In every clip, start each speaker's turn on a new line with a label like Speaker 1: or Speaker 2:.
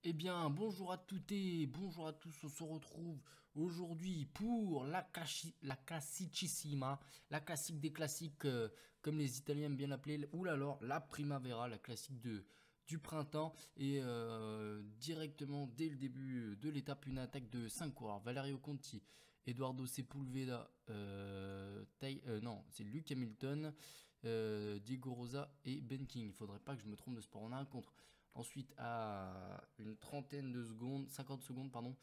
Speaker 1: Eh bien, bonjour à toutes et bonjour à tous. On se retrouve aujourd'hui pour la classicissima, la classique des classiques, comme les Italiens aiment bien l'appeler, ou alors la Primavera, la classique du printemps. Et directement, dès le début de l'étape, une attaque de 5 coureurs. Valerio Conti, Eduardo Sepulveda, non, c'est Luke Hamilton, Diego Rosa et Ben King. Il faudrait pas que je me trompe de sport. On a un contre. Ensuite, à une trentaine de secondes, 50 secondes, pardon,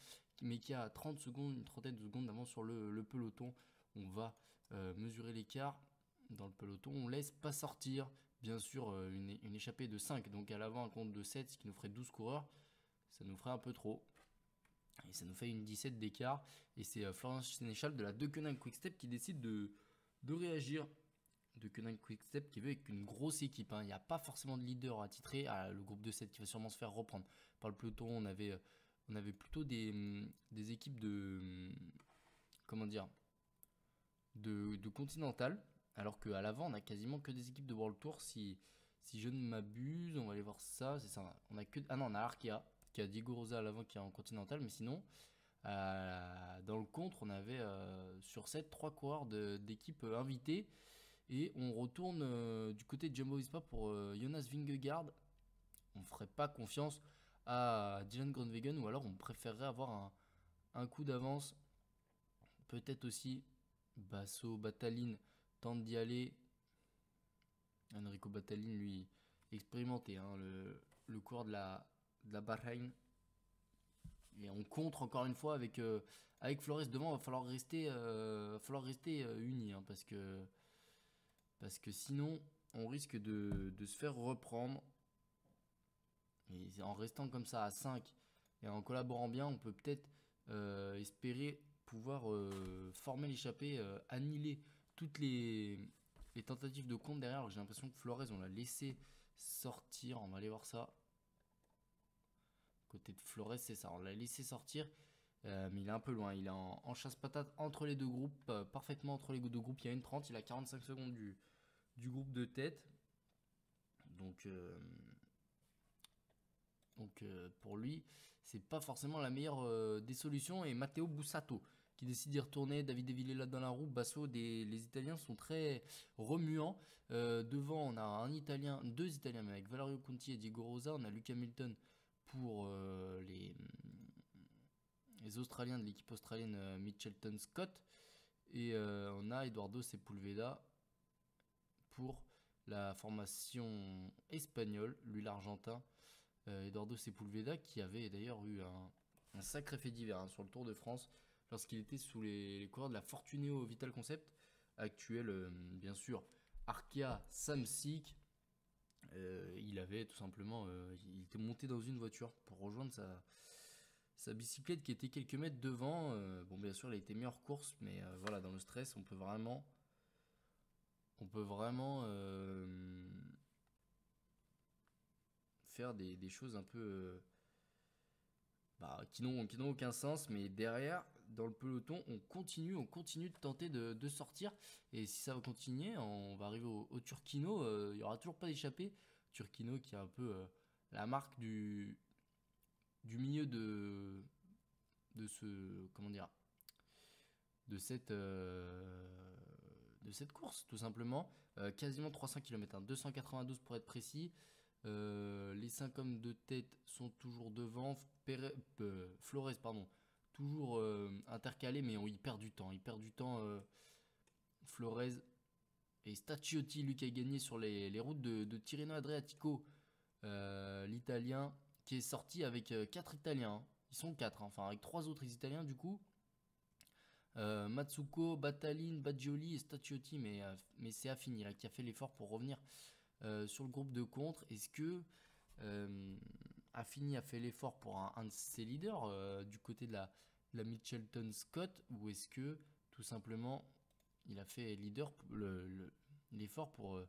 Speaker 1: mais qui a 30 secondes, une trentaine de secondes d'avance sur le peloton. On va mesurer l'écart dans le peloton. On laisse pas sortir, bien sûr, une échappée de 5. Donc à l'avant, un compte de 7, ce qui nous ferait 12 coureurs. Ça nous ferait un peu trop. Et ça nous fait une 17 d'écart. Et c'est Florent Sénéchal de la Deceuninck Quickstep qui décide de réagir de Koenig Quickstep qui veut avec une grosse équipe. Il n'y a pas forcément de leader attitré. Le groupe de 7 qui va sûrement se faire reprendre par le peloton. On avait plutôt des équipes de. Comment dire, de Continental. Alors qu'à l'avant, on a quasiment que des équipes de World Tour. Si je ne m'abuse, on va aller voir ça. C'est ça. On a que. Ah non, on a Arkea qui a Diego Rosa à l'avant qui est en Continental. Mais sinon, dans le contre, on avait sur 7 3 coureurs d'équipes invitées. Et on retourne du côté de Jumbo Visma pour Jonas Vingegaard. On ferait pas confiance à Dylan Groenewegen ou alors on préférerait avoir un coup d'avance. Peut-être aussi Basso, Battaline tente d'y aller. Enrico Battaline, lui, expérimenté, hein, le coureur de la Bahreïn. Et on contre encore une fois avec Flores devant. Va falloir rester unis, hein, parce que sinon on risque de se faire reprendre. Et en restant comme ça à 5 et en collaborant bien, on peut peut-être espérer pouvoir former l'échappée, annihiler toutes les tentatives de compte derrière. J'ai l'impression que Flores, on l'a laissé sortir. On va aller voir ça. Côté de Flores, c'est ça. On l'a laissé sortir. Mais il est un peu loin. Il est en chasse-patate entre les deux groupes. Parfaitement entre les deux groupes. Il y a une 30. Il a 45 secondes du groupe de tête. Donc pour lui, c'est pas forcément la meilleure des solutions. Et Matteo Bussato qui décide d'y retourner, David Villella dans la roue, Basso, les Italiens sont très remuants. Devant, on a deux Italiens, mais avec Valerio Conti et Diego Rosa. On a Luke Hamilton pour les Australiens de l'équipe australienne Mitchelton Scott. Et on a Eduardo Sepulveda pour la formation espagnole, lui l'Argentin. Eduardo Sepulveda qui avait d'ailleurs eu un sacré fait divers, hein, sur le Tour de France lorsqu'il était sous les coureurs de la Fortuneo Vital Concept, actuel bien sûr Arkea Samsic. Il avait tout simplement, il était monté dans une voiture pour rejoindre sa bicyclette qui était quelques mètres devant. Bon, bien sûr, il a été mis hors course, mais voilà, dans le stress, on peut vraiment faire des choses un peu qui n'ont aucun sens. Mais derrière, dans le peloton, on continue de tenter de sortir. Et si ça va continuer, on va arriver au Turquino. Il n'y aura toujours pas d'échappée. Turquino qui est un peu la marque du milieu de ce, comment dire, de cette course, tout simplement. Quasiment 300 km, hein, 292 pour être précis. Les 5 hommes de tête sont toujours devant. Flores, pardon, toujours intercalé, mais il perd du temps. Il perd du temps, Flores. Et Stacchiotti, lui, qui a gagné sur les routes de Tirreno Adriatico, l'Italien, qui est sorti avec 4 Italiens, hein. Ils sont 4, hein, enfin avec 3 autres Italiens du coup. Matsuko, Battaline, Baggioli et Stacchiotti, mais c'est Affini là, qui a fait l'effort pour revenir sur le groupe de contre. Est-ce que Affini a fait l'effort pour un de ses leaders du côté de la Mitchelton Scott, ou est-ce que tout simplement il a fait l'effort pour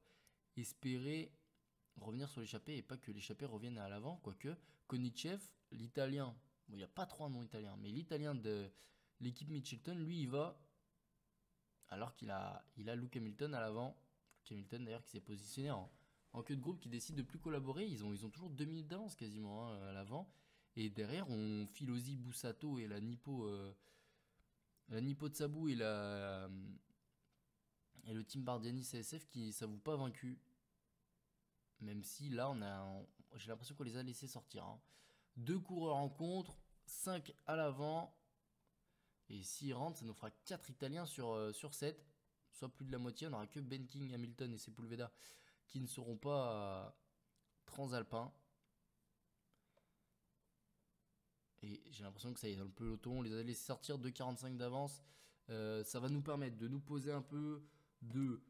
Speaker 1: espérer revenir sur l'échappée et pas que l'échappée revienne à l'avant? Quoique Konichev, l'italien, bon, il n'y a pas trop un nom italien, mais l'italien de l'équipe Mitchelton, lui, il va alors qu'il a Luke Hamilton à l'avant. Luke Hamilton d'ailleurs qui s'est positionné en queue de groupe, qui décide de plus collaborer. Ils ont toujours 2 minutes d'avance quasiment, hein, à l'avant. Et derrière, on Filosi, Bussato et la Nippo Tsabu et le team Bardiani CSF qui s'avouent pas vaincus. Même si là, j'ai l'impression qu'on les a laissés sortir, hein. 2 coureurs en contre, 5 à l'avant. Et s'ils rentrent, ça nous fera 4 Italiens sur 7. Soit plus de la moitié. On n'aura que Ben King, Hamilton et Sepulveda qui ne seront pas transalpins. Et j'ai l'impression que ça y est, dans le peloton, on les a laissés sortir 2,45 d'avance. Ça va nous permettre de nous poser un peu, de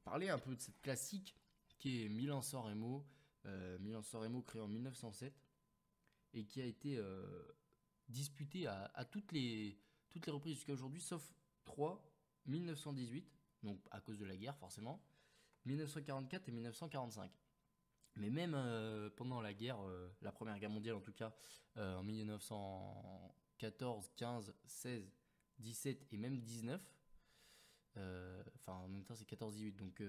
Speaker 1: parler un peu de cette classique qui est Milan-San Remo. Milan-San Remo créé en 1907 et qui a été disputé à toutes les reprises jusqu'à aujourd'hui, sauf 3, 1918, donc à cause de la guerre forcément, 1944 et 1945. Mais même pendant la guerre, la Première Guerre mondiale en tout cas, en 1914, 15, 16, 17 et même 19, enfin en même temps c'est 14-18, donc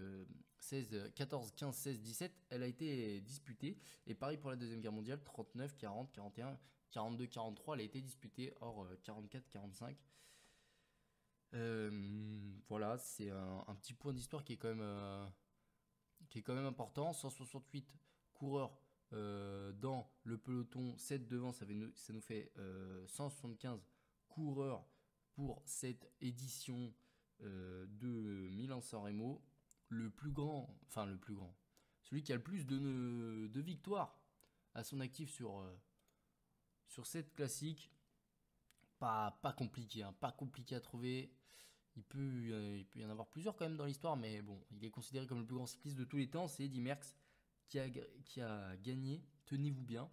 Speaker 1: 14, 15, 16, 17, elle a été disputée. Et pareil pour la Deuxième Guerre mondiale, 39, 40, 41, 42, 43, elle a été disputée, hors 44, 45. Voilà, c'est un petit point d'histoire qui est quand même important. 168 coureurs dans le peloton, 7 devant, ça nous fait 175 coureurs pour cette édition de Milan-San Remo. Le plus grand, celui qui a le plus de victoires à son actif sur cette classique. Pas compliqué, hein, pas compliqué à trouver. Il peut y en avoir plusieurs quand même dans l'histoire, mais bon, il est considéré comme le plus grand cycliste de tous les temps. C'est Eddy Merckx qui a gagné. Tenez-vous bien.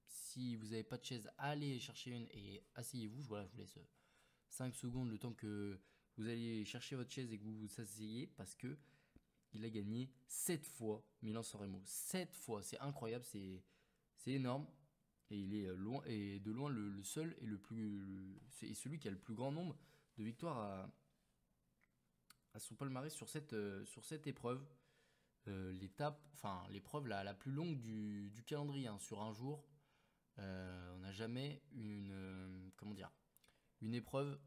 Speaker 1: Si vous n'avez pas de chaise, allez chercher une et asseyez-vous. Voilà, je vous laisse 5 secondes le temps que vous allez chercher votre chaise et que vous vous asseyez, parce que il a gagné 7 fois Milan-San Remo. 7 fois, c'est incroyable, c'est énorme. Et il est loin, et de loin le seul et c'est celui qui a le plus grand nombre de victoires à son palmarès sur cette épreuve. L'épreuve la plus longue du calendrier, hein, sur un jour. On n'a jamais une épreuve,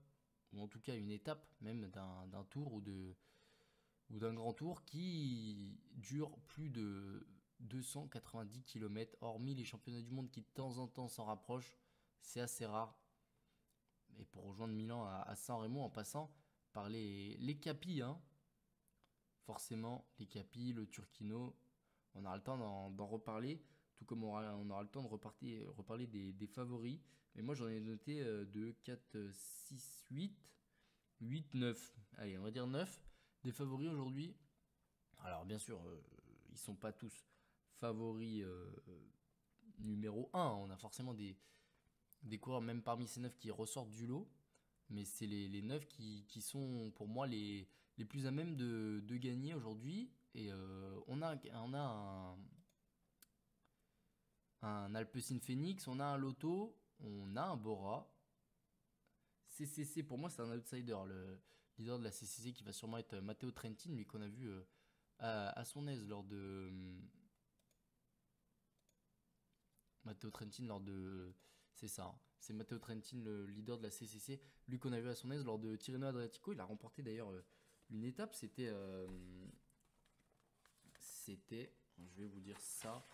Speaker 1: ou en tout cas une étape même d'un tour ou d'un grand tour qui dure plus de 290 km, hormis les championnats du monde qui de temps en temps s'en rapprochent. C'est assez rare. Et pour rejoindre Milan à San Remo en passant par les Capis, hein. Forcément, les Capis, le Turquino, on aura le temps d'en reparler, tout comme on aura le temps de reparler des favoris. Mais moi j'en ai noté 2, 4, 6, 8, 9. Allez, on va dire 9 des favoris aujourd'hui. Alors bien sûr, ils sont pas tous favoris numéro 1. On a forcément des coureurs, même parmi ces 9, qui ressortent du lot. Mais c'est les 9 qui sont pour moi les plus à même de gagner aujourd'hui. Et on a un Alpecin Phoenix, on a un Lotto, on a un Bora. CCC, pour moi, c'est un outsider. Le leader de la CCC qui va sûrement être Matteo Trentin, lui qu'on a vu à son aise lors de. Matteo Trentin lors de. C'est ça, hein. C'est Matteo Trentin, le leader de la CCC, lui qu'on a vu à son aise lors de Tirreno Adriatico. Il a remporté d'ailleurs une étape. C'était. Je vais vous dire ça.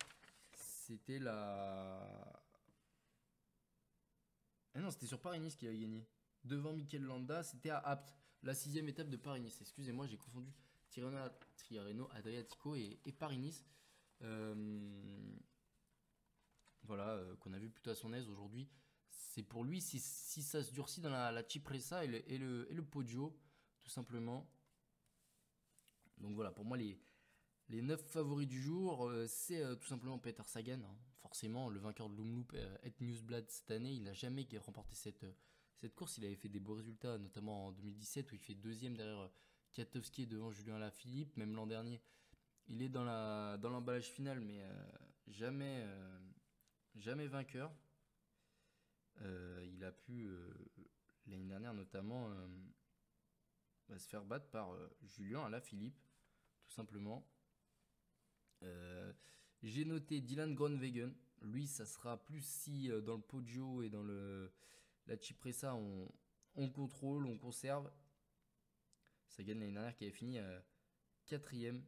Speaker 1: C'était la. Ah non, c'était sur Paris-Nice qu'il a gagné. Devant Mikel Landa, c'était à Apt, la 6ème étape de Paris-Nice. Excusez-moi, j'ai confondu Tirreno Adriatico et Paris-Nice. Voilà, qu'on a vu plutôt à son aise aujourd'hui. C'est pour lui, si ça se durcit dans la Cipressa et le Poggio, tout simplement. Donc voilà, pour moi, les 9 favoris du jour, c'est tout simplement Peter Sagan, hein. Forcément, le vainqueur de l'Omloop et Newsblad cette année, il n'a jamais remporté cette course. Il avait fait des beaux résultats, notamment en 2017 où il fait deuxième derrière Kwiatkowski et devant Julien Lafilippe. Même l'an dernier, il est dans l'emballage final, mais jamais vainqueur. Il a pu, l'année dernière notamment, se faire battre par Julien Alaphilippe, tout simplement. J'ai noté Dylan Groenewegen, Lui, ça sera plus si dans le Poggio et dans la Cipressa, on contrôle, on conserve. Sagan l'année dernière qui avait fini quatrième.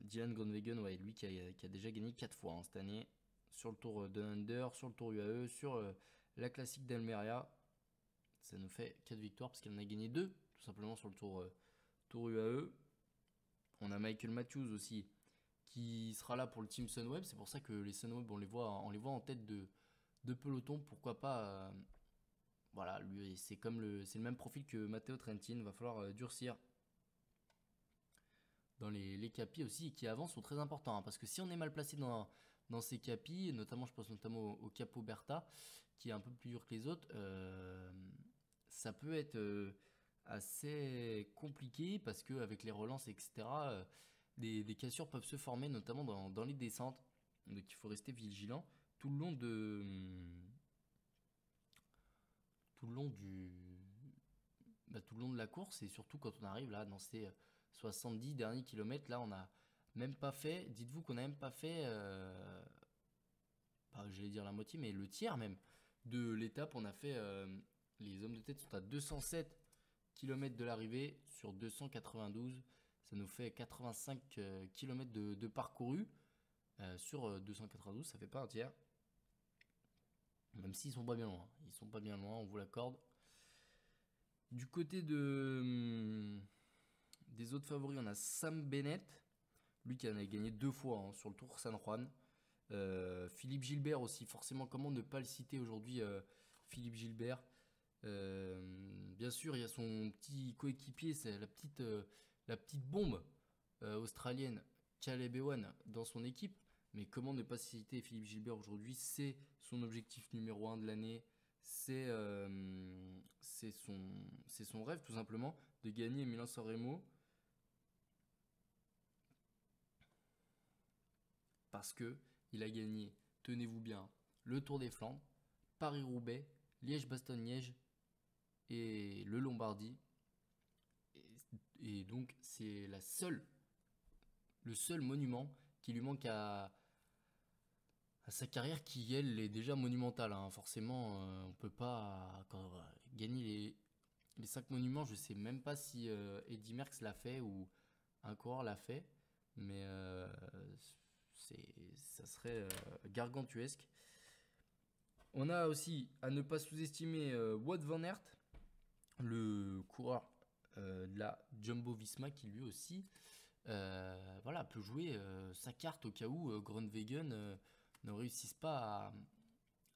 Speaker 1: Dylan Groenewegen, ouais, lui qui a déjà gagné 4 fois cette année. Sur le tour de Under, sur le tour UAE, sur la classique d'Almeria. Ça nous fait 4 victoires parce qu'il en a gagné 2, tout simplement sur le tour UAE. On a Michael Matthews aussi qui sera là pour le team Sunweb. C'est pour ça que les Sunweb, on les voit en tête de peloton. Pourquoi pas voilà, lui, c'est le même profil que Matteo Trentin. Va falloir durcir dans les capis aussi, qui avant sont très importants. Parce que si on est mal placé dans ces capis, notamment je pense notamment au Capo Berta, qui est un peu plus dur que les autres, ça peut être assez compliqué parce qu'avec les relances, etc., des cassures peuvent se former, notamment dans les descentes. Donc il faut rester vigilant tout le long tout le long de la course, et surtout quand on arrive là dans ces 70 derniers kilomètres. Là, on a même pas fait, dites-vous qu'on a même pas fait, j'allais dire la moitié, mais le tiers même de l'étape. On a fait, les hommes de tête sont à 207 km de l'arrivée sur 292. Ça nous fait 85 km de parcouru sur 292. Ça fait pas un tiers. Même s'ils sont pas bien loin. Ils sont pas bien loin, on vous l'accorde. Du côté des autres favoris, on a Sam Bennett. Lui qui en a gagné 2 fois sur le Tour San Juan. Philippe Gilbert aussi, forcément, comment ne pas le citer aujourd'hui, Philippe Gilbert. Bien sûr, il y a son petit coéquipier, c'est la petite bombe australienne, Caleb Ewan, dans son équipe. Mais comment ne pas citer Philippe Gilbert aujourd'hui? C'est son objectif numéro 1 de l'année. C'est son rêve, tout simplement, de gagner Milan-San Remo. Parce que il a gagné, tenez-vous bien, le Tour des Flandres, Paris-Roubaix, Liège-Bastogne-Liège et le Lombardie. Et donc c'est le seul monument qui lui manque à sa carrière, qui elle est déjà monumentale. Forcément, on peut pas gagner les 5 monuments. Je sais même pas si Eddy Merckx l'a fait ou un coureur l'a fait, mais ça serait gargantuesque. On a aussi à ne pas sous-estimer Wout van Aert, le coureur de la Jumbo Visma, qui lui aussi peut jouer sa carte au cas où Groenewegen ne réussisse pas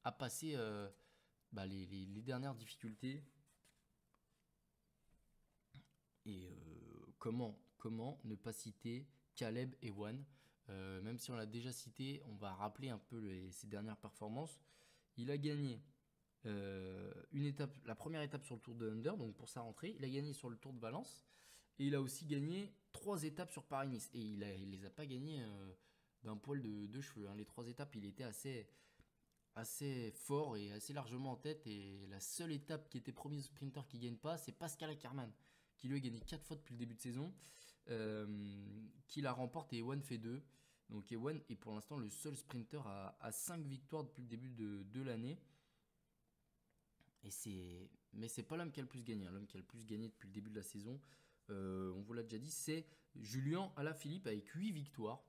Speaker 1: à passer les dernières difficultés. Et comment ne pas citer Caleb Ewan, même si on l'a déjà cité, on va rappeler un peu ses dernières performances. Il a gagné la première étape sur le Tour de Under, donc pour sa rentrée. Il a gagné sur le Tour de Valence. Et il a aussi gagné 3 étapes sur Paris-Nice. Et il les a pas gagnées d'un poil de cheveux. Les 3 étapes, il était assez fort et assez largement en tête. Et la seule étape qui était premier sprinter qui gagne pas, c'est Pascal Ackermann, qui lui a gagné 4 fois depuis le début de saison, qui la remporte, et Ewan fait 2. Donc Ewan est pour l'instant le seul sprinter à 5 victoires depuis le début de l'année. Mais c'est pas l'homme qui a le plus gagné. L'homme qui a le plus gagné depuis le début de la saison, on vous l'a déjà dit, c'est Julian Alaphilippe avec 8 victoires.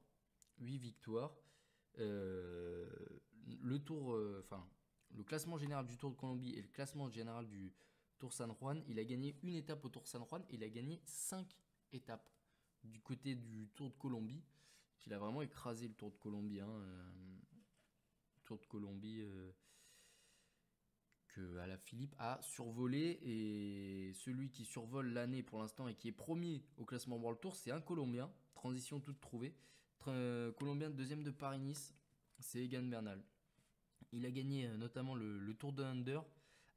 Speaker 1: 8 victoires. Le classement général du Tour de Colombie et le classement général du Tour San Juan, il a gagné une étape au Tour San Juan et il a gagné 5 étapes du côté du Tour de Colombie, qu'il a vraiment écrasé le Tour de Colombie. Tour de Colombie que Alaphilippe a survolé, et celui qui survole l'année pour l'instant et qui est premier au classement World Tour, c'est un Colombien, transition toute trouvée, Colombien deuxième de Paris-Nice, c'est Egan Bernal. Il a gagné notamment le Tour de Under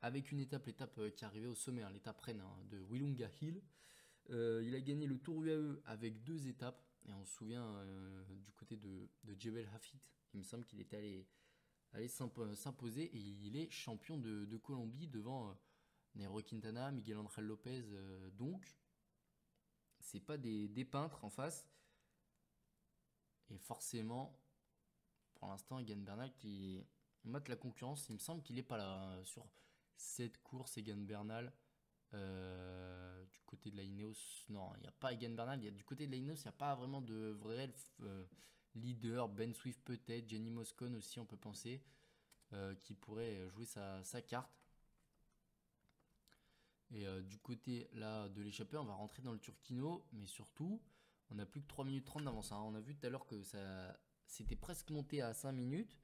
Speaker 1: avec l'étape qui arrivait au sommet, l'étape reine de Willunga Hill. Il a gagné le Tour UAE avec 2 étapes, et on se souvient du côté de Djebel Hafid, il me semble qu'il était allé s'imposer, et il est champion de Colombie devant Nairo Quintana, Miguel Angel Lopez, donc c'est pas des peintres en face. Et forcément, pour l'instant, Egan Bernal qui mate la concurrence. Il me semble qu'il est pas là sur cette course. Egan Bernal du côté de la Ineos, non, il n'y a pas Egan Bernal. Du côté de la Ineos, il n'y a pas vraiment de vrai leader. Ben Swift peut-être, Jenny Moscone aussi, on peut penser, qui pourrait jouer sa carte. Et du côté là de l'échappée, on va rentrer dans le Turquino, mais surtout, on n'a plus que 3 minutes 30 d'avance. On a vu tout à l'heure que ça c'était presque monté à 5 minutes.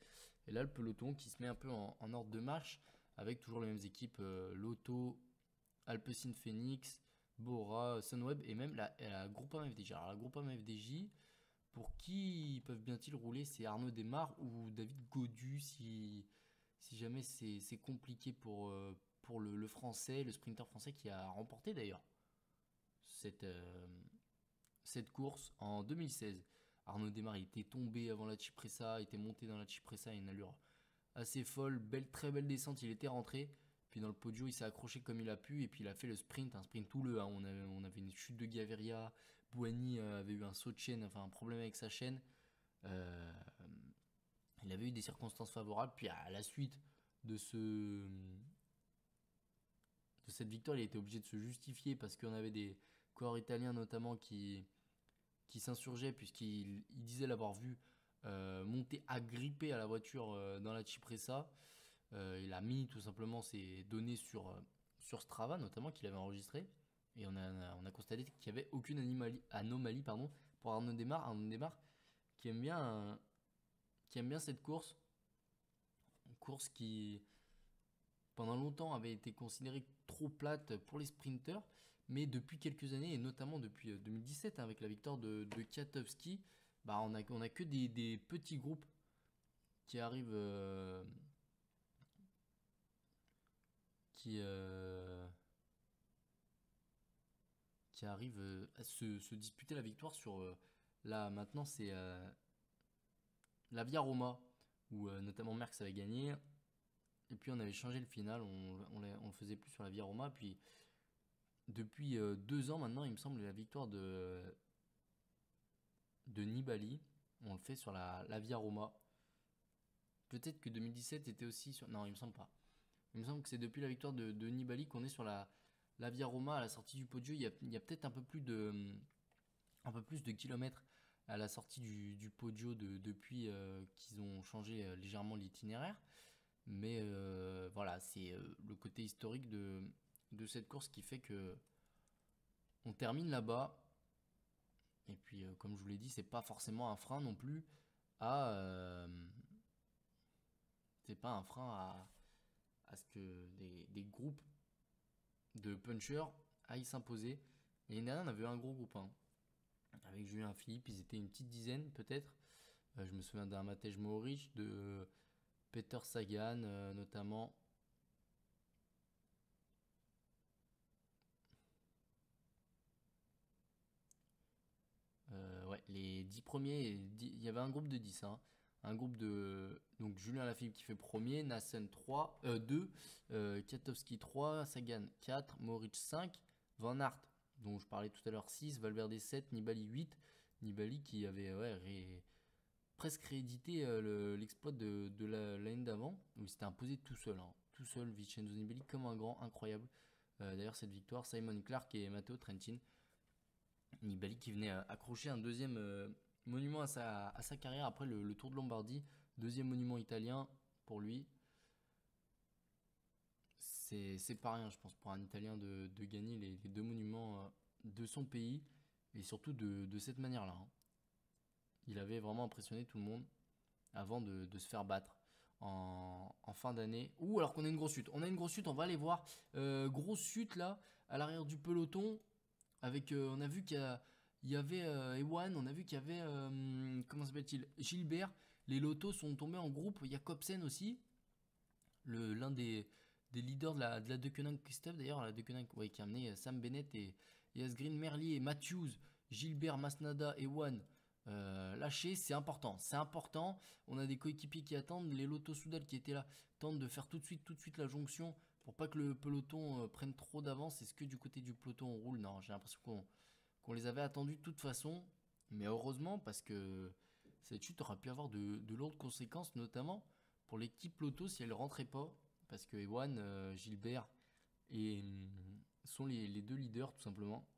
Speaker 1: Et là, le peloton qui se met un peu en ordre de marche, avec toujours les mêmes équipes, Lotto, Alpecin Phoenix, Bora, Sunweb et même la Groupama FDJ. Alors la Groupama FDJ, pour qui peuvent bien-ils rouler? C'est Arnaud Desmar ou David Gaudu si jamais c'est compliqué pour le français, le sprinter français qui a remporté d'ailleurs cette, cette course en 2016. Arnaud Desmar il était tombé avant la Cipressa, était monté dans la Cipressa à une allure assez folle, très belle descente, il était rentré. Puis dans le podio, il s'est accroché comme il a pu et puis il a fait le sprint, un sprint houleux. Hein. On avait une chute de Gaviria, Bouhanni avait eu un saut de chaîne, enfin un problème avec sa chaîne. Euh, il avait eu des circonstances favorables. Puis à la suite de cette victoire, il était obligé de se justifier parce qu'on avait des coureurs italiens notamment qui s'insurgeaient puisqu'il disait l'avoir vu monter agrippé à la voiture dans la Cipressa. Il a mis tout simplement ses données sur Strava notamment qu'il avait enregistré et on a constaté qu'il n'y avait aucune anomalie pour Arnaud Desmar qui aime bien cette course, une course qui pendant longtemps avait été considérée trop plate pour les sprinters, mais depuis quelques années et notamment depuis 2017 hein, avec la victoire de Kwiatkowski, bah on a que des petits groupes qui arrivent qui arrivent à se disputer la victoire sur là maintenant c'est la Via Roma où notamment Merckx avait gagné et puis on avait changé le final, on le faisait plus sur la Via Roma, puis depuis 2 ans maintenant il me semble la victoire de Nibali on le fait sur la Via Roma. Peut-être que 2017 était aussi sur, non il me semble pas, il me semble que c'est depuis la victoire de Nibali qu'on est sur la Via Roma à la sortie du podio. Il y a peut-être un peu plus de kilomètres à la sortie du podio depuis qu'ils ont changé légèrement l'itinéraire. Mais voilà, c'est le côté historique de cette course qui fait que on termine là-bas. Et puis, comme je vous l'ai dit, c'est pas forcément un frein non plus à. C'est pas un frein à ce que des groupes de punchers aillent s'imposer. Et l'année dernière, on avait eu un gros groupe. Hein. Avec Julien Philippe, ils étaient une petite dizaine peut-être. Je me souviens d'un Matej Mohoric, de Peter Sagan notamment. Ouais, les 10 premiers, il y avait un groupe de 10. Hein. Un groupe de. Donc Julien Lafilippe qui fait premier, Nassen 3, 2, Kwiatkowski 3, Sagan 4, Mohoric 5, Van Aert, dont je parlais tout à l'heure 6, Valverde 7, Nibali 8. Nibali qui avait presque réédité l'exploit de l'année d'avant, où il s'était imposé tout seul. Hein. Tout seul, Vincenzo Nibali comme un grand, incroyable. D'ailleurs, cette victoire, Simon Clark et Matteo Trentin. Nibali qui venait accrocher un deuxième monument à sa carrière après le Tour de Lombardie. Deuxième monument italien pour lui. C'est pas rien, je pense, pour un Italien de gagner les deux monuments de son pays. Et surtout de cette manière-là. Hein. Il avait vraiment impressionné tout le monde avant de se faire battre en fin d'année. Ou alors qu'on a une grosse chute. On a une grosse chute, on va aller voir. Grosse chute là, à l'arrière du peloton. Avec, on a vu il y avait Ewan, on a vu qu'il y avait, comment s'appelle-t-il, Gilbert. Les lotos sont tombés en groupe. Jacobsen aussi, l'un des leaders de la Deceuninck Christophe d'ailleurs, la Deceuninck qui a amené Sam Bennett et Asgreen, Merlier, Matthews, Gilbert, Masnada, Ewan. Lâcher, c'est important. C'est important. On a des coéquipiers qui attendent. Les Lotto Soudal qui étaient là tentent de faire tout de suite la jonction pour pas que le peloton prenne trop d'avance. Est-ce que du côté du peloton on roule? Non, j'ai l'impression qu'on les avait attendus de toute façon. Mais heureusement, parce que cette chute aurait pu avoir de lourdes conséquences, notamment pour l'équipe Lotto si elle rentrait pas. Parce que Ewan, Gilbert et sont les deux leaders tout simplement.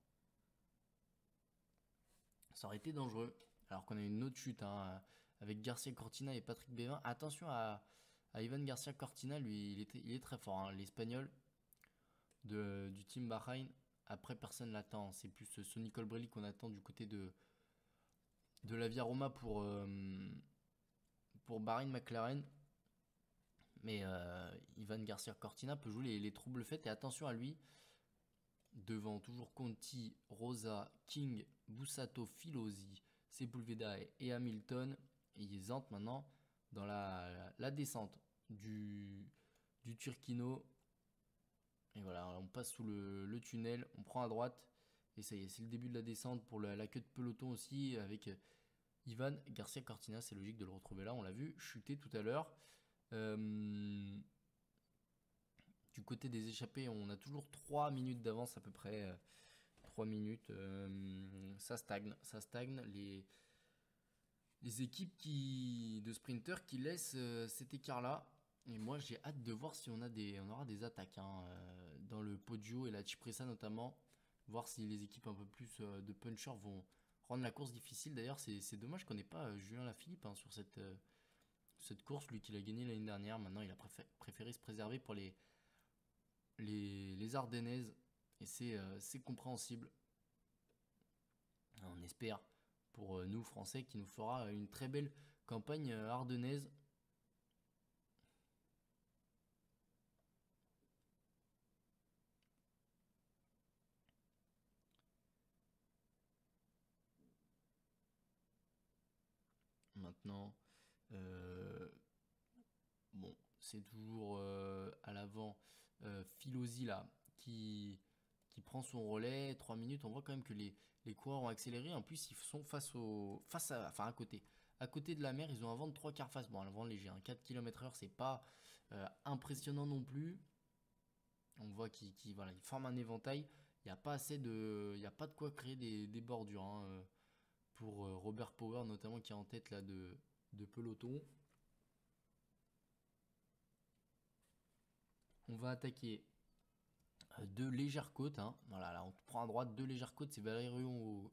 Speaker 1: Ça aurait été dangereux. Alors qu'on a une autre chute hein, avec Garcia Cortina et Patrick Bévin. Attention à Ivan Garcia Cortina, lui il est très fort. Hein. L'espagnol du team Bahreïn. Après, personne l'attend. C'est plus Sonny Colbrelli qu'on attend du côté de la Via Roma pour Bahreïn McLaren. Mais Ivan Garcia Cortina peut jouer les troubles faits. Et attention à lui. Devant toujours Conti, Rosa, King, Bussato, Filosi, Sepulveda et Hamilton. Et ils entrent maintenant dans la descente du Turquino. Et voilà, on passe sous le tunnel, on prend à droite. Et ça y est, c'est le début de la descente pour la queue de peloton aussi avec Ivan Garcia Cortina. C'est logique de le retrouver là, on l'a vu chuter tout à l'heure. Du côté des échappés, on a toujours 3 minutes d'avance à peu près. 3 minutes. Ça stagne. Les équipes de sprinters qui laissent cet écart-là. Et moi, j'ai hâte de voir si on aura des attaques hein, dans le Poggio et la Cipressa notamment. Voir si les équipes un peu plus de punchers vont rendre la course difficile. D'ailleurs, c'est dommage qu'on n'ait pas Julien Lafilippe hein, sur cette course. Lui qui l'a gagné l'année dernière. Maintenant, il a préféré se préserver pour les Ardennaises. Et c'est compréhensible. On espère pour nous Français qui nous fera une très belle campagne ardennaise. Maintenant, bon, c'est toujours à l'avant Filosi là qui prend son relais. 3 minutes, on voit quand même que les coureurs ont accéléré. En plus, ils sont à côté. À côté de la mer, ils ont un vent de 3 quarts face. Bon, un vent léger, hein, 4 km/h, c'est pas impressionnant non plus. On voit qu'ils voilà, ils forment un éventail. Il n'y a pas il y a pas de quoi créer des bordures hein, pour Robert Power notamment qui est en tête là de peloton. On va attaquer deux légères côtes. Hein. Voilà, là on prend à droite deux légères côtes. C'est Valerio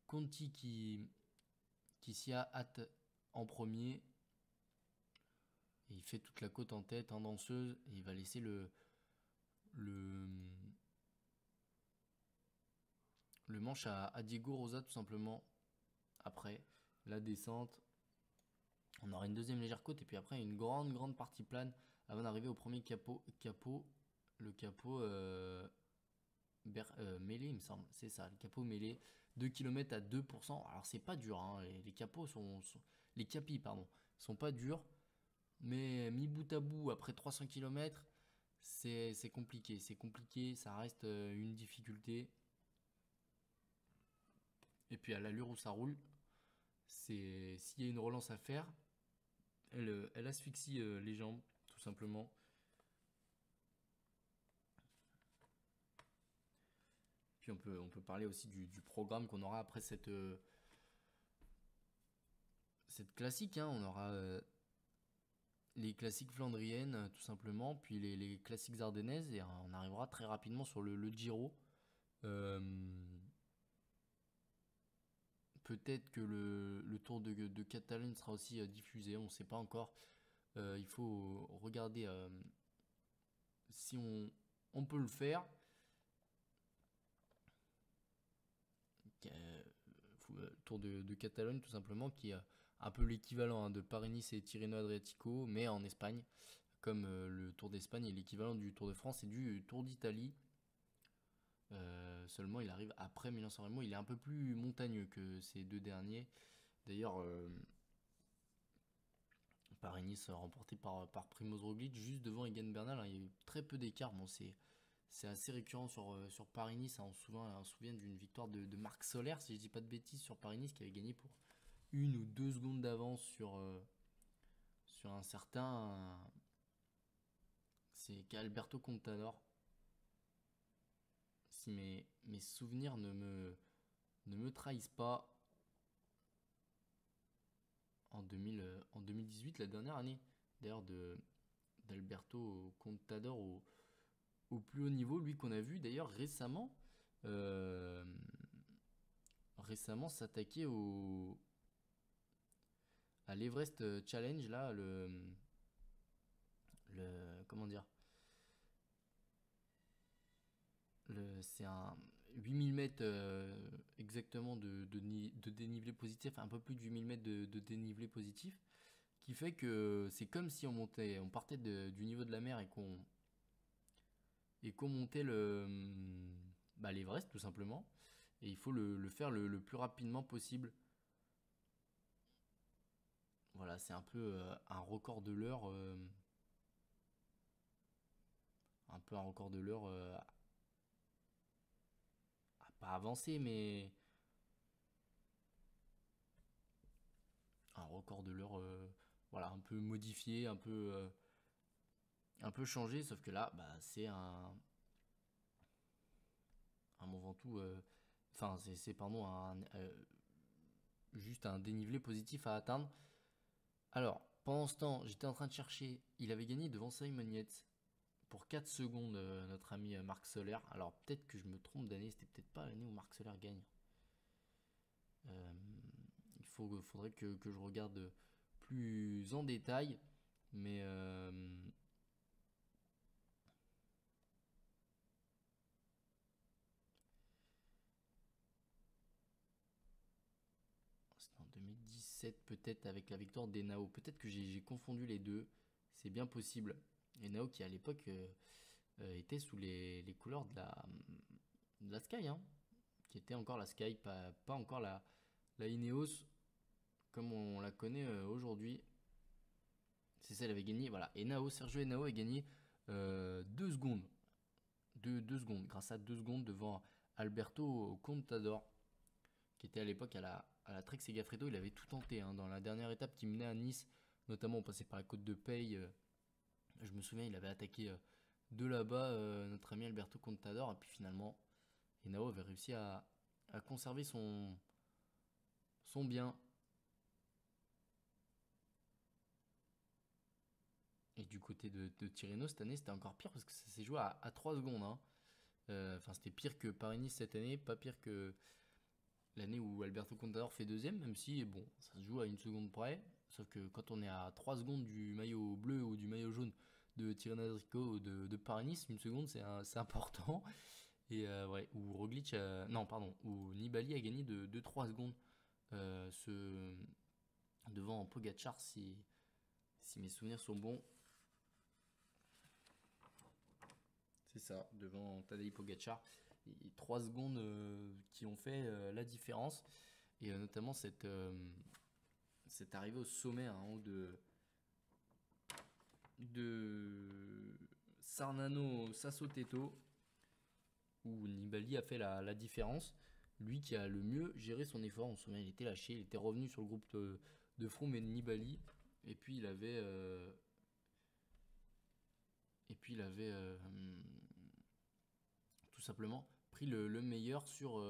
Speaker 1: Conti qui s'y a hâte en premier. Et il fait toute la côte en tête en danseuse. Et il va laisser le manche à Diego Rosa tout simplement. Après la descente, on aura une deuxième légère côte et puis après une grande partie plane avant d'arriver au premier capot. Le capot mêlé, il me semble. C'est ça, le capot mêlé. 2 km à 2%. Alors c'est pas dur, hein. Les capots les capis, pardon, sont pas durs. Mais mis bout à bout, après 300 km, c'est compliqué. C'est compliqué, ça reste une difficulté. Et puis à l'allure où ça roule, s'il y a une relance à faire, elle asphyxie les jambes, tout simplement. Puis on peut parler aussi du programme qu'on aura après cette classique. Hein. On aura les classiques flandriennes, tout simplement, puis les classiques ardennaises, et on arrivera très rapidement sur le Giro. Peut-être que le Tour de Catalogne sera aussi diffusé, on ne sait pas encore. Il faut regarder si on peut le faire. Tour de Catalogne tout simplement qui est un peu l'équivalent hein, de Paris-Nice et Tirreno-Adriatico mais en Espagne comme le Tour d'Espagne est l'équivalent du Tour de France et du Tour d'Italie. Seulement il arrive après Milan-San Remo, il est un peu plus montagneux que ces deux derniers. D'ailleurs Paris-Nice remporté par Primoz Roglic juste devant Egan Bernal, hein, il y a eu très peu d'écart. Bon, c'est assez récurrent sur Paris-Nice. Hein. On se souvient d'une victoire de Marc Soler, si je dis pas de bêtises, sur Paris-Nice, qui avait gagné pour 1 ou 2 secondes d'avance sur un certain C'est qu'Alberto Contador, si mes souvenirs ne me trahissent pas, en 2018, la dernière année, d'ailleurs, d'Alberto Contador au plus haut niveau, lui qu'on a vu d'ailleurs euh, récemment s'attaquer à l'Everest Challenge, là, comment dire, c'est un 8000 mètres exactement de dénivelé positif, un peu plus de 8000 mètres de dénivelé positif, qui fait que c'est comme si on partait du niveau de la mer et qu'on montait l'Everest tout simplement. Et il faut le faire le plus rapidement possible. Voilà, c'est un peu un record de l'heure, un peu un record de l'heure pas avancé, mais un record de l'heure, voilà, un peu modifié, un peu changé, sauf que là, bah, c'est un Mont Ventoux, enfin, pardon, juste un dénivelé positif à atteindre. Alors, pendant ce temps, j'étais en train de chercher, il avait gagné devant Simon Yates pour 4 secondes, notre ami Marc Soler. Alors, peut-être que je me trompe d'année, c'était peut-être pas l'année où Marc Soler gagne. Euh, faudrait que je regarde plus en détail, mais c'était en 2017 peut-être avec la victoire d'Enao. Peut-être que j'ai confondu les deux, c'est bien possible. Enao qui à l'époque était sous les couleurs de la Sky, hein, qui était encore la Sky, pas encore la Ineos comme on la connaît aujourd'hui. C'est ça, elle avait gagné. Voilà, Sergio Enao a gagné 2 secondes. 2 secondes, grâce à 2 secondes devant Alberto Contador, qui était à l'époque à la Trek Segafredo. Il avait tout tenté hein, dans la dernière étape qui menait à Nice, notamment on passait par la côte de Paye. Je me souviens, il avait attaqué de là-bas notre ami Alberto Contador, et puis finalement, Enao avait réussi à conserver son bien. Et du côté de Tirreno, cette année, c'était encore pire parce que ça s'est joué à 3 secondes. Hein. Enfin, c'était pire que Paris-Nice cette année, pas pire que l'année où Alberto Contador fait deuxième, même si, bon, ça se joue à 1 seconde près. Sauf que quand on est à 3 secondes du maillot bleu ou du maillot jaune de Tirreno Adriatico ou de Paris-Nice, 1 seconde, c'est important. Et ouais, où Roglic, non, pardon, où Nibali a gagné de 3 secondes devant Pogacar, si mes souvenirs sont bons. C'est ça, devant Tadej Pogacar. Et 3 secondes qui ont fait la différence. Et notamment cette arrivée au sommet en haut de Sarnano Sassoteto, où Nibali a fait la différence. Lui qui a le mieux géré son effort. On se souvient, il était lâché, il était revenu sur le groupe de Froome et de Nibali. Et puis il avait. Tout simplement pris le meilleur sur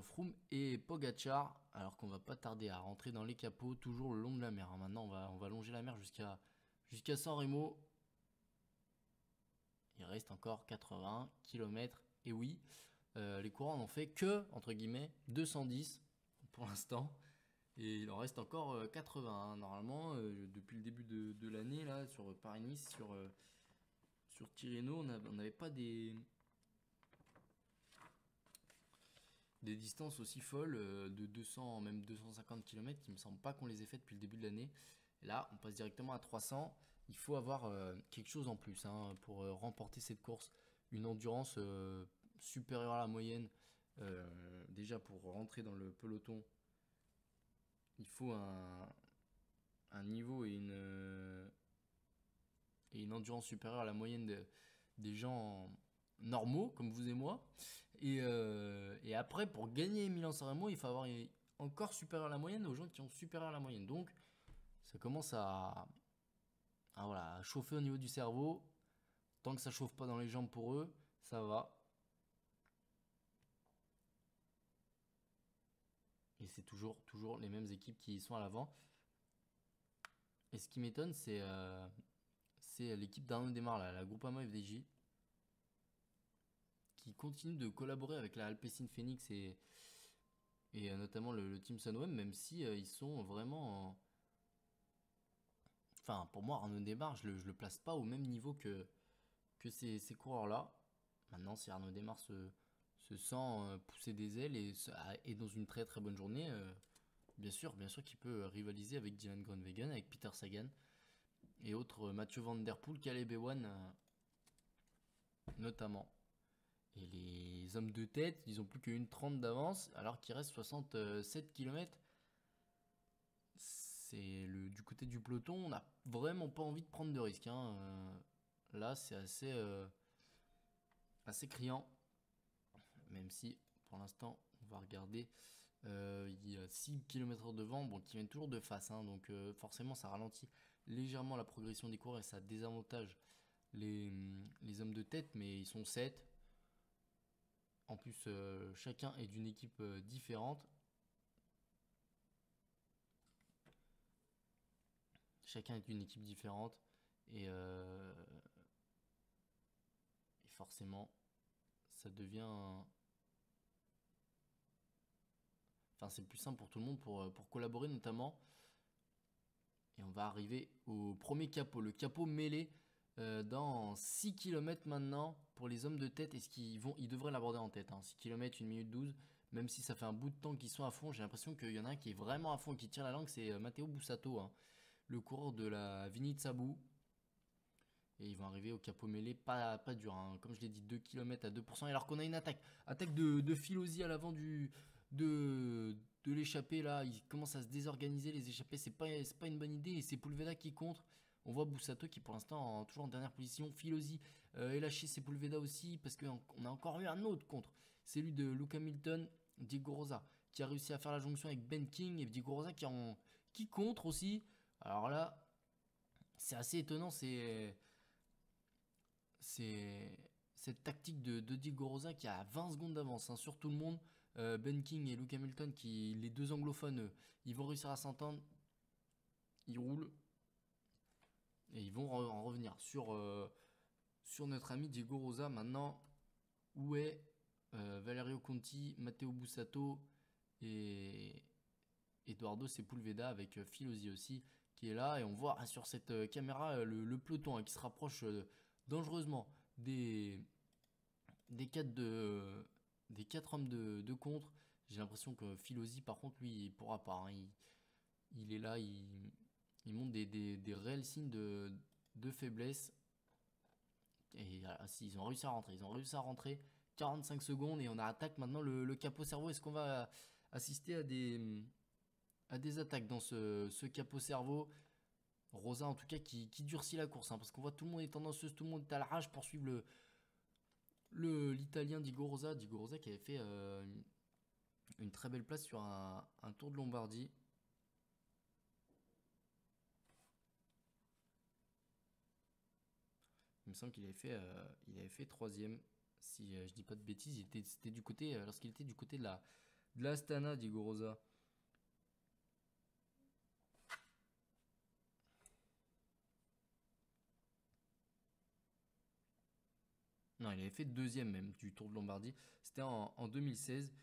Speaker 1: Froome et Pogacar, alors qu'on va pas tarder à rentrer dans les capots, toujours le long de la mer. Maintenant, on va longer la mer jusqu'à San Remo. Il reste encore 80 km. Et oui, les coureurs n'ont fait que, entre guillemets, 210 pour l'instant. Et il en reste encore 80. Hein. Normalement, depuis le début de l'année, là, sur Paris-Nice, sur Tirreno, on n'avait pas des distances aussi folles de 200, même 250 km, qui me semble pas qu'on les ait fait depuis le début de l'année. Et là, on passe directement à 300. Il faut avoir quelque chose en plus hein, pour remporter cette course. Une endurance supérieure à la moyenne. Déjà, pour rentrer dans le peloton, il faut un niveau et une endurance supérieure à la moyenne des gens normaux, comme vous et moi. Et après, pour gagner Milan-San Remo, il faut avoir encore supérieur à la moyenne aux gens qui ont supérieur à la moyenne. Donc, Ça commence voilà, à chauffer au niveau du cerveau. Tant que ça chauffe pas dans les jambes pour eux, ça va. Et c'est toujours les mêmes équipes qui sont à l'avant. Et ce qui m'étonne, c'est l'équipe d'Arnaud Démarre, la Groupama FDJ, qui continue de collaborer avec la Alpecin Phoenix et notamment le Team Sunweb, même si ils sont vraiment. Enfin, pour moi, Arnaud Démarre, je le place pas au même niveau que ces coureurs-là. Maintenant, si Arnaud Démarre se sent pousser des ailes et dans une très très bonne journée, bien sûr qu'il peut rivaliser avec Dylan Groenewegen, avec Peter Sagan et autres, Mathieu Van Der Poel, Caleb Ewan notamment. Et les hommes de tête, ils ont plus qu'une 30 d'avance alors qu'il reste 67 km. Du côté du peloton, on n'a vraiment pas envie de prendre de risques, hein. Là, c'est assez criant. Même si, pour l'instant, on va regarder. Il y a 6 km/h de vent, bon, qui viennent toujours de face, hein, donc forcément, ça ralentit légèrement la progression des coureurs et ça désavantage les hommes de tête, mais ils sont 7. En plus, chacun est d'une équipe différente. Chacun est d'une équipe différente. Et, et forcément, ça devient. Enfin, c'est plus simple pour tout le monde pour collaborer notamment. Et on va arriver au premier capot, le capot mêlé dans 6 km maintenant pour les hommes de tête. Est-ce ils devraient l'aborder en tête, hein. 6 km, 1 minute 12, même si ça fait un bout de temps qu'ils sont à fond. J'ai l'impression qu'il y en a un qui est vraiment à fond et qui tire la langue, c'est Matteo Bussato, hein, le coureur de la Vini de Sabou. Et ils vont arriver au capot mêlé, pas dur, hein. Comme je l'ai dit, 2 km à 2%. Alors qu'on a une attaque de Filosi à l'avant de l'échappée. Là, ils commencent à se désorganiser. Les échappées, c'est pas une bonne idée. Et c'est Sepulveda qui contre. On voit Bussato qui, pour l'instant, toujours en dernière position. Filosi est lâché, Sepulveda aussi, parce qu'on a encore eu un autre contre. C'est lui de Luke Hamilton, Diego Rosa, qui a réussi à faire la jonction avec Ben King. Et Diego Rosa qui contre aussi. Alors là, c'est assez étonnant. C'est cette tactique de Diego Rosa qui a 20 secondes d'avance, hein, sur tout le monde. Ben King et Luke Hamilton, les deux anglophones, ils vont réussir à s'entendre. Ils roulent et ils vont en revenir sur notre ami Diego Rosa. Maintenant, où est Valerio Conti, Matteo Bussato et Eduardo Sepulveda avec Filosi aussi qui est là. Et on voit sur cette caméra le peloton, hein, qui se rapproche dangereusement des 4 des 4 hommes de contre. J'ai l'impression que Filosi, par contre, lui, il pourra pas, hein. Il est là, il montre des réels signes de faiblesse. Et si, ils ont réussi à rentrer. Ils ont réussi à rentrer. 45 secondes et on attaque maintenant le capot cerveau. Est-ce qu'on va assister à des attaques dans ce capot cerveau? Rosa, en tout cas, qui durcit la course, hein, parce qu'on voit tout le monde est tendancieux, tout le monde est à la rage pour suivre l'Italien Diego Rosa. Diego Rosa qui avait fait une très belle place sur un Tour de Lombardie. Il me semble qu'il avait fait troisième, si je dis pas de bêtises. C'était du côté, lorsqu'il était du côté de la Astana, Diego Rosa. Non, il avait fait deuxième même du Tour de Lombardie. C'était en 2016.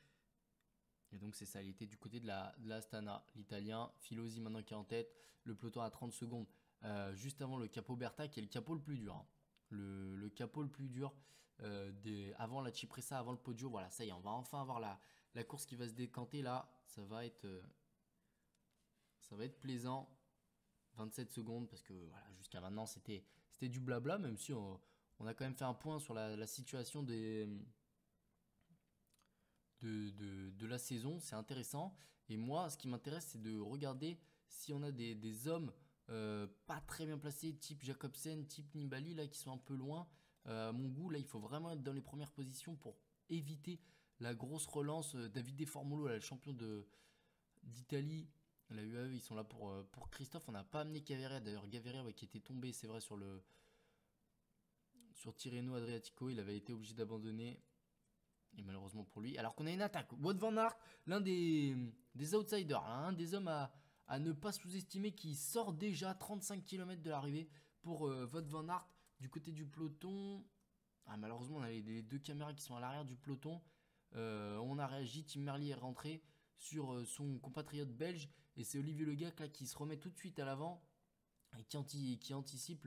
Speaker 1: Et donc c'est ça, il était du côté de la Astana, l'Italien. Filosi maintenant qui est en tête. Le peloton à 30 secondes. Juste avant le Capo Berta, qui est le capot le plus dur, hein. Le capot le plus dur avant la Cipressa, avant le Poggio. Voilà, ça y est, on va enfin avoir la course qui va se décanter là. Ça va être plaisant. 27 secondes, parce que voilà, jusqu'à maintenant c'était du blabla, même si on a quand même fait un point sur la situation de la saison. C'est intéressant. Et moi, ce qui m'intéresse, c'est de regarder si on a des hommes pas très bien placés, type Jacobsen, type Nibali, là, qui sont un peu loin. À mon goût, là, il faut vraiment être dans les premières positions pour éviter la grosse relance. Davide Formolo, là, le champion d'Italie, La UAE, ils sont là pour Christophe. On n'a pas amené Gaviria. D'ailleurs, Gaviria qui était tombé, c'est vrai, sur Tirreno Adriatico. Il avait été obligé d'abandonner. Et malheureusement pour lui. Alors qu'on a une attaque. Wout van Aert, l'un des outsiders, hein, un des hommes à ne pas sous-estimer, qui sort déjà 35 km de l'arrivée pour Wout van Aert du côté du peloton. Ah, malheureusement, on a les deux caméras qui sont à l'arrière du peloton. On a réagi. Tim Merlier est rentré sur son compatriote belge. Et c'est Olivier Le Gach là, qui se remet tout de suite à l'avant et qui anticipe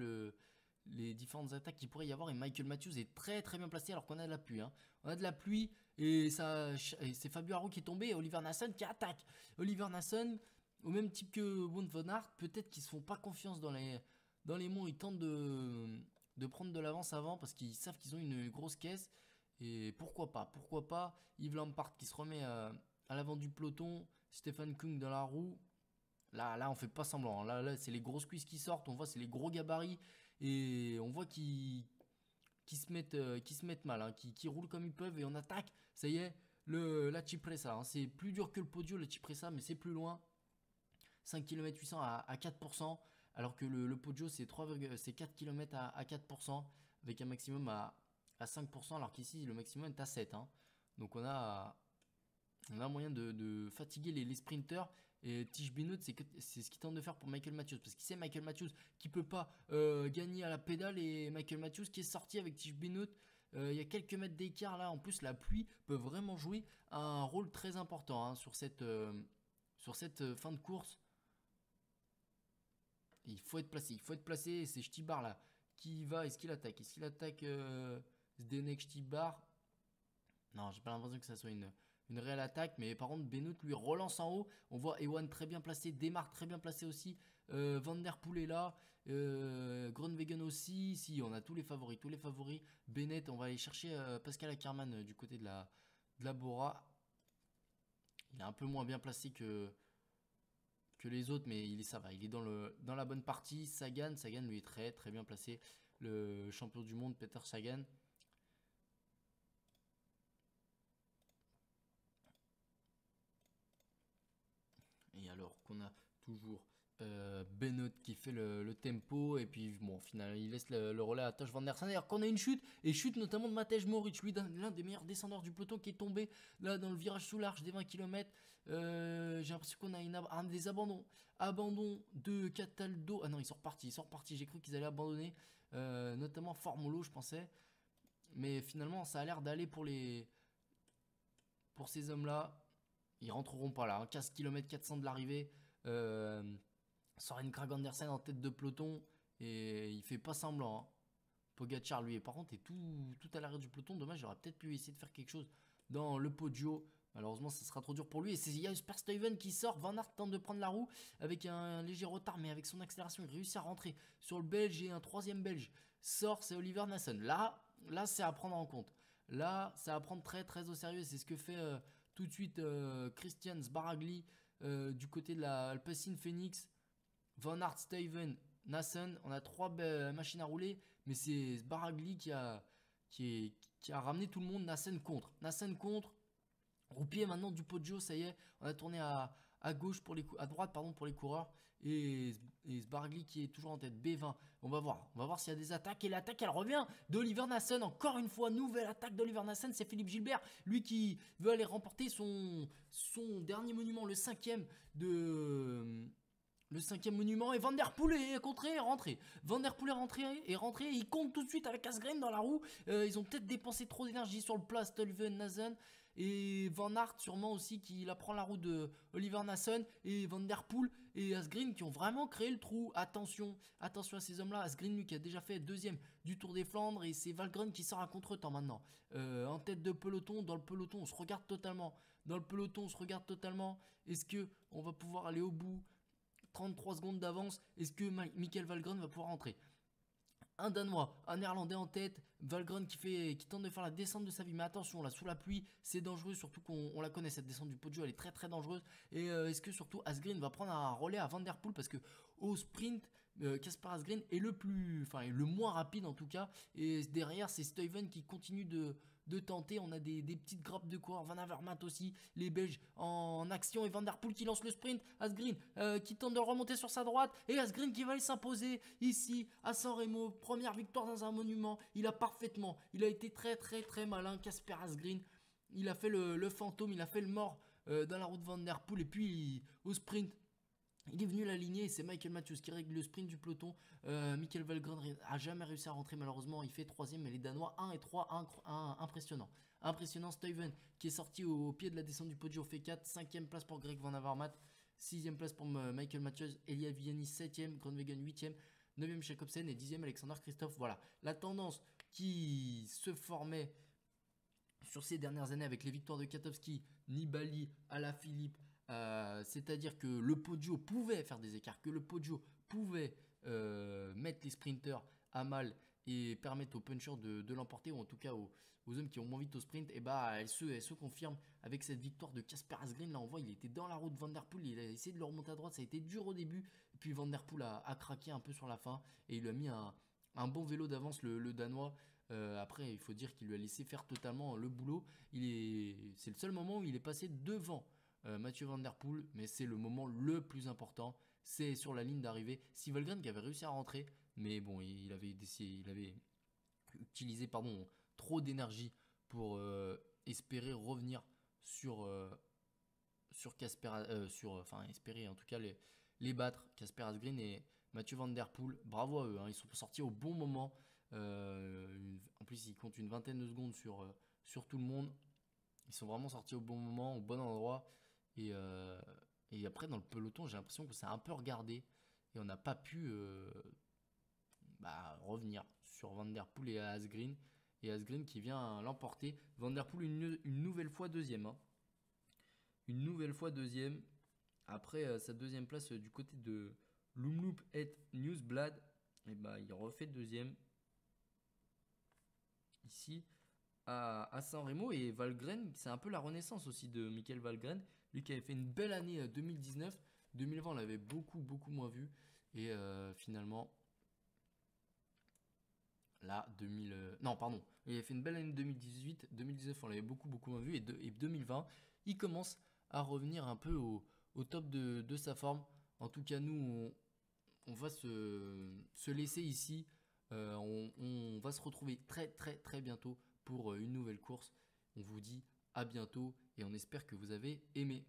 Speaker 1: les différentes attaques qu'il pourrait y avoir. Et Michael Matthews est très très bien placé alors qu'on a de la pluie. Hein. On a de la pluie et c'est Fabio Aru qui est tombé et Oliver Nassen qui attaque. Oliver Nassen, au même type que Wout van Aert, peut-être qu'ils ne se font pas confiance dans les monts. Ils tentent de prendre de l'avance avant parce qu'ils savent qu'ils ont une grosse caisse. Et pourquoi pas Yves Lampard qui se remet à l'avant du peloton. Stefan Kung dans la roue. Là, on fait pas semblant. Là, c'est les grosses cuisses qui sortent. On voit, c'est les gros gabarits. Et on voit qu'ils se mettent mal, hein, qui roulent comme ils peuvent. Et on attaque. Ça y est, la Cipressa. Hein, c'est plus dur que le Podio, la Cipressa, mais c'est plus loin. 5 km 800 à 4%. Alors que le Podio, c'est 4 km à 4%. Avec un maximum à 5%. Alors qu'ici, le maximum est à 7%. Hein. Donc on a moyen de fatiguer les sprinters. Et Tish Benoît, c'est ce qu'il tente de faire pour Michael Matthews. Parce qu'il sait Michael Matthews qui peut pas gagner à la pédale. Et Michael Matthews qui est sorti avec Tish Benoît. Il y a quelques mètres d'écart là. En plus, la pluie peut vraiment jouer un rôle très important hein, sur cette fin de course. Et il faut être placé. C'est Stibar là qui y va. Est-ce qu'il attaque Zdenek Stibar? Non, j'ai pas l'impression que ça soit une réelle attaque, mais par contre Benoît lui relance en haut. On voit Ewan très bien placé, Demar très bien placé aussi, Van Der Poel est là, Groenewegen aussi. Si, on a tous les favoris. Bennett, on va aller chercher Pascal Ackermann du côté de la Bora. Il est un peu moins bien placé que les autres, mais ça va, il est dans la bonne partie. Sagan lui est très très bien placé, le champion du monde Peter Sagan. Et alors qu'on a toujours Benoît qui fait le tempo. Et puis bon, au final, il laisse le relais à Tosh Van Der Sen. Alors qu'on a une chute. Et chute notamment de Matej Moric, lui, l'un des meilleurs descendeurs du peloton, qui est tombé là dans le virage sous l'arche des 20 km. J'ai l'impression qu'on a des abandons. Abandon de Cataldo. Ah non, ils sont repartis. J'ai cru qu'ils allaient abandonner. Notamment Formolo, je pensais. Mais finalement, ça a l'air d'aller pour ces hommes-là. Ils rentreront pas là. Hein. 15 km 400 de l'arrivée. Soren Kragh Andersen en tête de peloton. Et il fait pas semblant. Hein. Pogacar, lui, par contre, est tout à l'arrière du peloton. Dommage, j'aurais peut-être pu essayer de faire quelque chose dans le Podio. Malheureusement, ça sera trop dur pour lui. Et il y a Supersteven qui sort. Van Aert tente de prendre la roue avec un léger retard, mais avec son accélération, il réussit à rentrer sur le Belge. Et un troisième Belge sort, c'est Oliver Nassen. Là, c'est à prendre en compte. Là, c'est à prendre très très au sérieux. C'est ce que fait tout de suite Christian Sbaragli du côté de la Alpecin Phoenix. Van Aert, Steven, Nassen. On a 3 machines à rouler, mais c'est Sbaragli qui a ramené tout le monde. Nassen contre. Roupier maintenant du Poggio, ça y est. On a tourné à gauche à droite pour les coureurs. Et Sbaragli qui est toujours en tête. B20. On va voir s'il y a des attaques. Et l'attaque, elle revient d'Oliver Nassen. Encore une fois, nouvelle attaque d'Oliver Nassen. C'est Philippe Gilbert. Lui qui veut aller remporter son dernier monument, le 5e le 5e monument. Et Van Der Poel est rentré. Van Der Poel est rentré. Il compte tout de suite avec Asgreen dans la roue. Ils ont peut-être dépensé trop d'énergie sur le plat. Steven Nassen. Et Van Aert sûrement aussi qui la prend la roue de Oliver Nassen. Et Van Der Poel et Asgreen qui ont vraiment créé le trou. Attention à ces hommes là. Asgreen lui qui a déjà fait 2e du Tour des Flandres. Et c'est Valgren qui sort à contre-temps maintenant en tête de peloton. Dans le peloton on se regarde totalement. Est-ce que on va pouvoir aller au bout? 33 secondes d'avance. Est-ce que Michael Valgren va pouvoir rentrer? Un Danois, un Néerlandais en tête, Valgren qui tente de faire la descente de sa vie. Mais attention, là, sous la pluie, c'est dangereux, surtout qu'on la connaît, cette descente du Poggio, elle est très très dangereuse. Et est-ce que surtout Asgreen va prendre un relais à Van Der Poel? Parce que au sprint, Kasper Asgreen est le moins rapide en tout cas. Et derrière, c'est Stuyven qui continue de tenter. On a des petites grappes de coureurs. Van Avermaet aussi, les Belges en action. Et Van Der Poel qui lance le sprint. Asgreen qui tente de remonter sur sa droite. Et Asgreen qui va s'imposer ici à San Remo. Première victoire dans un monument. Il a été très très très malin, Kasper Asgreen. Il a fait le fantôme, il a fait le mort dans la route Van Der Poel. Et puis au sprint, il est venu l'aligner et c'est Michael Matthews qui règle le sprint du peloton. Michael Valgren a jamais réussi à rentrer malheureusement. Il fait 3ème, mais les Danois 1 et 3, impressionnant. Impressionnant. Stuyven qui est sorti au pied de la descente du Poggio fait 4. 5ème place pour Greg Van Avermaet. 6ème place pour Michael Matthews. Elia Vianney 7ème. Groenewegen 8ème. 9ème Jacobsen et 10ème Alexander Christophe. Voilà la tendance qui se formait sur ces dernières années avec les victoires de Katowski, Nibali, Alaphilippe. C'est-à-dire que le Poggio pouvait faire des écarts, que le Poggio pouvait mettre les sprinters à mal et permettre aux punchers de l'emporter, ou en tout cas aux hommes qui ont moins vite au sprint. Et bah elle se confirme avec cette victoire de Kasper Asgreen. Là on voit il était dans la route Van Der Poel, il a essayé de le remonter à droite, ça a été dur au début, et puis Van Der Poel a craqué un peu sur la fin et il lui a mis un bon vélo d'avance le Danois. Après il faut dire qu'il lui a laissé faire totalement le boulot. C'est le seul moment où il est passé devant Mathieu Van Der Poel, mais c'est le moment le plus important, c'est sur la ligne d'arrivée. Si Valgren qui avait réussi à rentrer, mais bon, il avait utilisé trop d'énergie pour espérer revenir sur Kasper, espérer en tout cas les battre, Kasper Asgreen et Mathieu Van Der Poel. Bravo à eux, hein, ils sont sortis au bon moment. En plus, ils comptent une vingtaine de secondes sur tout le monde. Ils sont vraiment sortis au bon moment, au bon endroit. Et après, dans le peloton, j'ai l'impression que c'est un peu regardé. Et on n'a pas pu revenir sur Van Der Poel et Asgreen. Et Asgreen qui vient l'emporter. Van Der Poel une nouvelle fois deuxième. Hein. Une nouvelle fois deuxième. Après sa deuxième place du côté de Lumloop et Newsblad. Et il refait deuxième. Ici à San Remo. Et Valgren, c'est un peu la renaissance aussi de Michael Valgren. Lui qui avait fait une belle année 2019. 2020, on l'avait beaucoup moins vu. Et finalement, là, non, pardon. Il avait fait une belle année 2018. 2019, on l'avait beaucoup moins vu. Et 2020, il commence à revenir un peu au top de sa forme. En tout cas, nous, on va se laisser ici. On va se retrouver très bientôt pour une nouvelle course. On vous dit à bientôt et on espère que vous avez aimé.